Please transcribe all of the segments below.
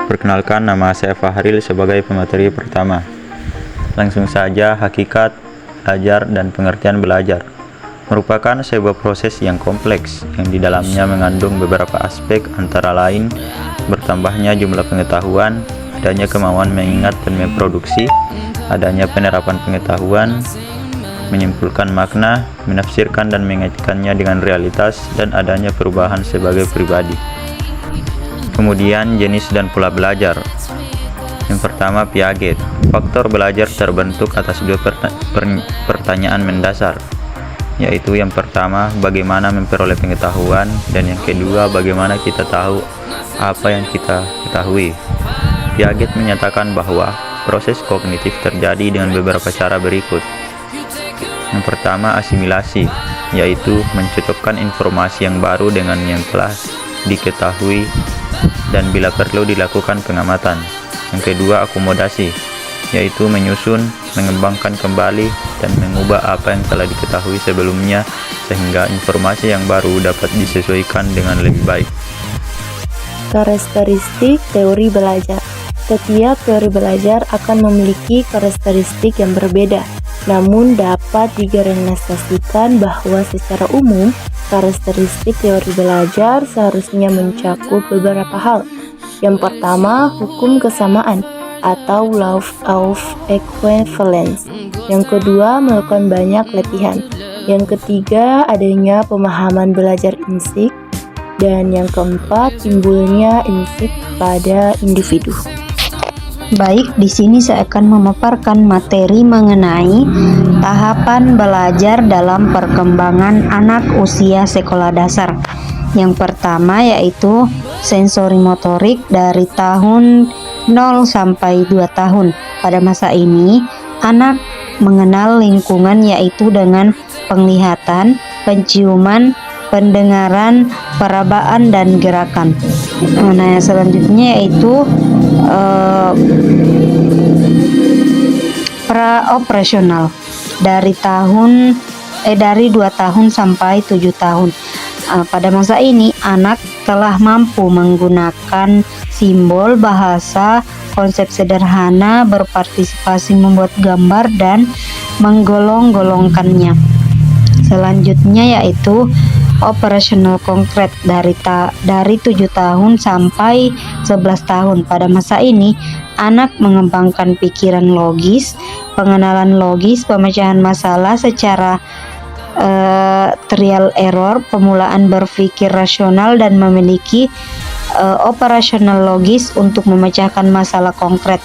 Perkenalkan, nama saya Fahril sebagai pemateri pertama. Langsung saja, hakikat belajar dan pengertian belajar merupakan sebuah proses yang kompleks yang di dalamnya mengandung beberapa aspek, antara lain bertambahnya jumlah pengetahuan, adanya kemauan mengingat dan memproduksi, adanya penerapan pengetahuan, menyimpulkan makna, menafsirkan dan mengaitkannya dengan realitas, dan adanya perubahan sebagai pribadi. Kemudian jenis dan pola belajar. Yang pertama, Piaget. Faktor belajar terbentuk atas dua pertanyaan mendasar, yaitu yang pertama, bagaimana memperoleh pengetahuan, dan yang kedua, bagaimana kita tahu apa yang kita ketahui. Piaget menyatakan bahwa proses kognitif terjadi dengan beberapa cara berikut. Yang pertama, asimilasi, yaitu mencocokkan informasi yang baru dengan yang telah diketahui dan bila perlu dilakukan pengamatan. Yang kedua, akomodasi, yaitu menyusun, mengembangkan kembali, dan mengubah apa yang telah diketahui sebelumnya sehingga informasi yang baru dapat disesuaikan dengan lebih baik. Karakteristik teori belajar. Setiap teori belajar akan memiliki karakteristik yang berbeda, namun dapat digeneralisasikan bahwa secara umum karakteristik teori belajar seharusnya mencakup beberapa hal. Yang pertama, hukum kesamaan atau law of equivalence. Yang kedua, melakukan banyak latihan. Yang ketiga, adanya pemahaman belajar insik. Dan yang keempat, timbulnya insik pada individu. Baik, di sini saya akan memaparkan materi mengenai tahapan belajar dalam perkembangan anak usia sekolah dasar. Yang pertama yaitu sensori motorik dari tahun 0 sampai 2 tahun. Pada masa ini, anak mengenal lingkungan yaitu dengan penglihatan, penciuman, pendengaran, perabaan, dan gerakan. Nah, yang selanjutnya yaitu praoperasional dari 2 tahun sampai 7 tahun. Pada masa ini anak telah mampu menggunakan simbol, bahasa, konsep sederhana, berpartisipasi membuat gambar dan menggolong-golongkannya. Selanjutnya yaitu operasional konkret dari 7 tahun sampai 11 tahun. Pada masa ini anak mengembangkan pikiran logis, pengenalan logis, pemecahan masalah secara trial error, pemulaan berpikir rasional, dan memiliki operasional logis untuk memecahkan masalah konkret.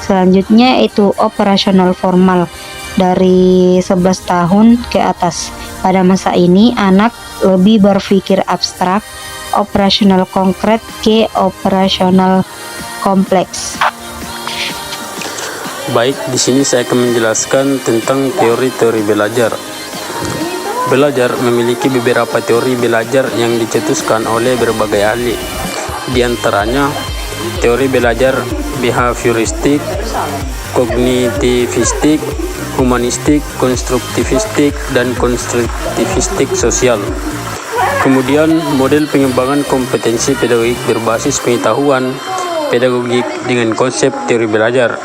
Selanjutnya itu operasional formal dari 11 tahun ke atas. Pada masa ini anak lebih berpikir abstrak, operasional konkret ke operasional kompleks. Baik, di sini saya akan menjelaskan tentang teori-teori belajar. Belajar memiliki beberapa teori belajar yang dicetuskan oleh berbagai ahli. Di antaranya teori belajar behavioristik, kognitivistik, humanistik, konstruktivistik, dan konstruktivistik sosial. Kemudian model pengembangan kompetensi pedagogik berbasis pengetahuan pedagogik dengan konsep teori belajar.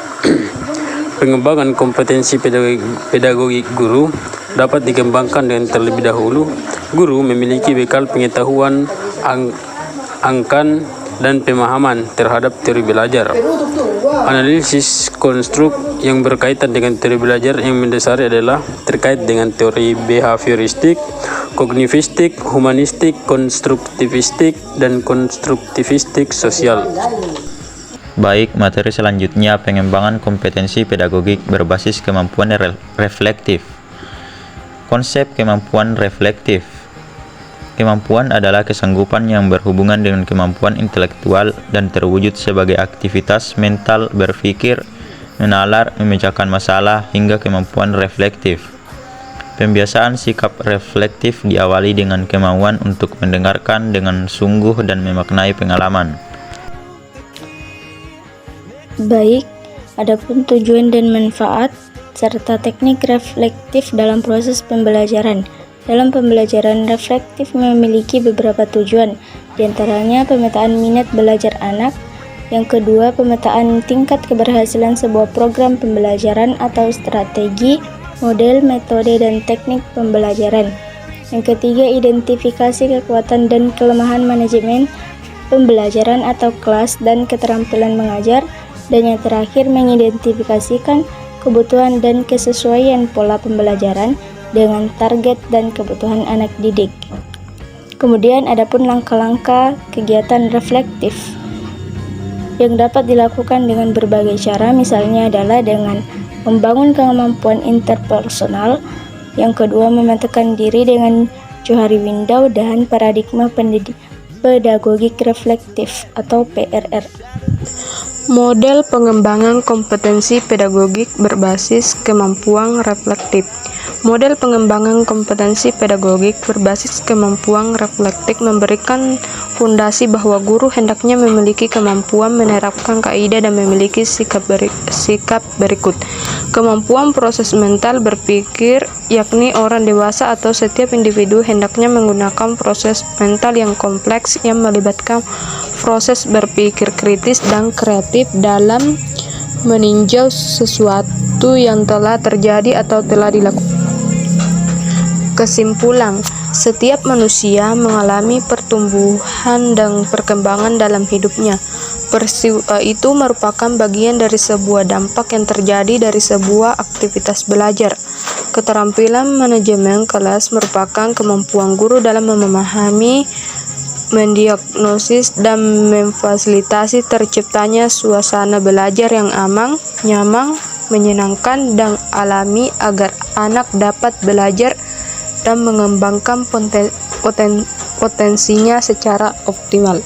Pengembangan kompetensi pedagogik guru dapat dikembangkan dengan terlebih dahulu guru memiliki bekal pengetahuan, angkan, dan pemahaman terhadap teori belajar. Analisis konstruk yang berkaitan dengan teori belajar yang mendasari adalah terkait dengan teori behavioristik, kognitivistik, humanistik, konstruktivistik, dan konstruktivistik sosial. Baik, materi selanjutnya pengembangan kompetensi pedagogik berbasis kemampuan reflektif. Konsep kemampuan reflektif. Kemampuan adalah kesanggupan yang berhubungan dengan kemampuan intelektual dan terwujud sebagai aktivitas mental berpikir, menalar, memecahkan masalah, hingga kemampuan reflektif. Pembiasaan sikap reflektif diawali dengan kemauan untuk mendengarkan dengan sungguh dan memaknai pengalaman. Baik, adapun tujuan dan manfaat serta teknik reflektif dalam proses pembelajaran. Dalam pembelajaran reflektif memiliki beberapa tujuan, diantaranya pemetaan minat belajar anak, Yang kedua, pemetaan tingkat keberhasilan sebuah program pembelajaran atau strategi, model, metode, dan teknik pembelajaran. Yang ketiga, identifikasi kekuatan dan kelemahan manajemen pembelajaran atau kelas dan keterampilan mengajar. Dan yang terakhir, mengidentifikasikan kebutuhan dan kesesuaian pola pembelajaran dengan target dan kebutuhan anak didik. Kemudian adapun langkah-langkah kegiatan reflektif yang dapat dilakukan dengan berbagai cara, misalnya adalah dengan membangun kemampuan interpersonal. Yang kedua, memetakan diri dengan Johari Window dan paradigma pedagogik reflektif atau PRR. Model pengembangan kompetensi pedagogik berbasis kemampuan reflektif. Model pengembangan kompetensi pedagogik berbasis kemampuan reflektif memberikan fondasi bahwa guru hendaknya memiliki kemampuan menerapkan kaidah dan memiliki sikap berikut. Kemampuan proses mental berpikir, yakni orang dewasa atau setiap individu hendaknya menggunakan proses mental yang kompleks yang melibatkan proses berpikir kritis dan kreatif dalam meninjau sesuatu yang telah terjadi atau telah dilakukan. Kesimpulan, setiap manusia mengalami pertumbuhan dan perkembangan dalam hidupnya. Peristiwa itu merupakan bagian dari sebuah dampak yang terjadi dari sebuah aktivitas belajar. Keterampilan manajemen kelas merupakan kemampuan guru dalam memahami, mendiagnosis, dan memfasilitasi terciptanya suasana belajar yang aman, nyaman, menyenangkan, dan alami agar anak dapat belajar dan mengembangkan potensinya secara optimal.